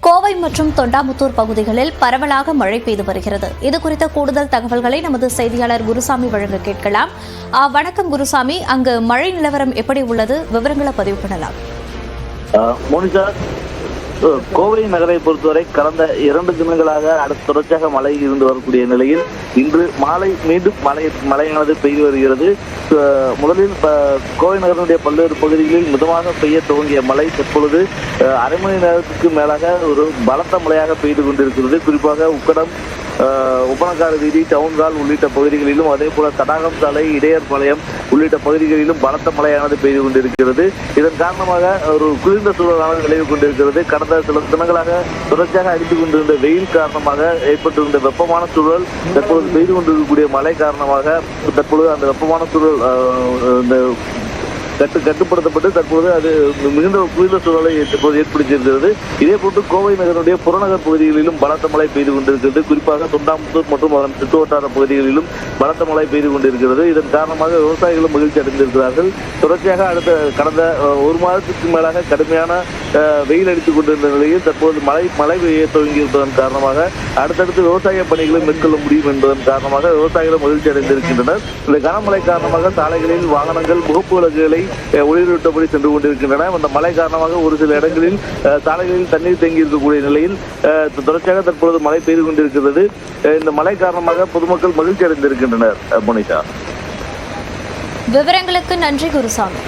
கோவை மற்றும் தொண்டாமுத்தூர் பகுதிகளில் பரவலாக மழை பெய்து வருகிறது. இதுகுறித்த கூடுதல் தகவல்களை நமது செய்தியாளர் குருசாமி வழங்க கேட்கலாம். வணக்கம் குருசாமி, அங்கு மழை நிலவரம் எப்படி உள்ளது? விவரங்களை பதிவு பண்ணலாம். மோனிஷா, கோவை நகரை பொறுத்தவரை கடந்த 2 தினங்களாக தொடர்ச்சியாக மழை இருந்து வரக்கூடிய நிலையில் இன்று மாலை மீண்டும் மழையானது பெய்து வருகிறது. முதலில் கோவை நகரினுடைய பல்வேறு பகுதிகளில் மிதமாக பெய்ய துவங்கிய மழை தற்பொழுது அரை மணி நேரத்துக்கு மேலாக ஒரு பலத்த மழையாக பெய்து கொண்டிருக்கிறது. குறிப்பாக உக்கடம், உப்பனக்கார வீதி, டவுன்கால் உள்ளிட்ட பகுதிகளிலும், அதே போல தடாகம் சாலை, இடையர்பாளையம் உள்ளிட்ட பகுதிகளிலும் பலத்த மழையானது பெய்து கொண்டிருக்கிறது. இதன் காரணமாக ஒரு குளிர்ந்த சூழலானது நிலவி கொண்டிருக்கிறது. கடந்த சில தினங்களாக தொடர்ச்சியாக அடித்துக் கொண்டிருந்த வெயில் காரணமாக ஏற்பட்டிருந்த வெப்பமான சூழல் தற்பொழுது பெய்து கொண்டிருக்கக்கூடிய மழை காரணமாக தற்பொழுது அந்த வெப்பமான சூழல் கட்டுப்படுத்தப்பட்டு தற்போது அது மிகுந்த குளிர்ந்த சூழலை ஏற்படுத்தியிருக்கிறது. இதே போன்று கோவை நகருடைய புறநகர் பகுதிகளிலும் பலத்த மழை பெய்து கொண்டிருக்கிறது. குறிப்பாக தொண்டாமுத்தூர் மற்றும் அதன் சுற்றுவட்டார பகுதிகளிலும் பலத்த மழை பெய்து கொண்டிருக்கிறது. இதன் காரணமாக விவசாயிகளும் மகிழ்ச்சி அடைந்திருக்கிறார்கள். தொடர்ச்சியாக கடந்த 1 மாதத்திற்கு மேலாக கடுமையான வெயில் அடித்துக் கொண்டிருந்த நிலையில் தற்போது மழை பெய்ய துவங்கியிருப்பதன் காரணமாக அடுத்தடுத்து விவசாய பணிகளை மேற்கொள்ள முடியும் என்பதன் காரணமாக விவசாயிகளும் மகிழ்ச்சி அடைந்திருக்கின்றனர். இந்த கனமழை காரணமாக சாலைகளில் வாகனங்கள் முகப்பு விளக்குகளை ஒளிரூட்டபடி சென்று கொண்டிருக்கின்றன. அந்த மழை காரணமாக ஒரு சில இடங்களில் சாலைகளில் தண்ணீர் தேங்கி இருக்கக்கூடிய நிலையில் தொடர்ச்சியாக தற்பொழுது மழை பெய்து கொண்டிருக்கிறது. இந்த மழை காரணமாக பொதுமக்கள் மகிழ்ச்சி அடைந்திருக்கின்றனர். மோனிஷா, விவரங்களுக்கு நன்றி குருசாமி.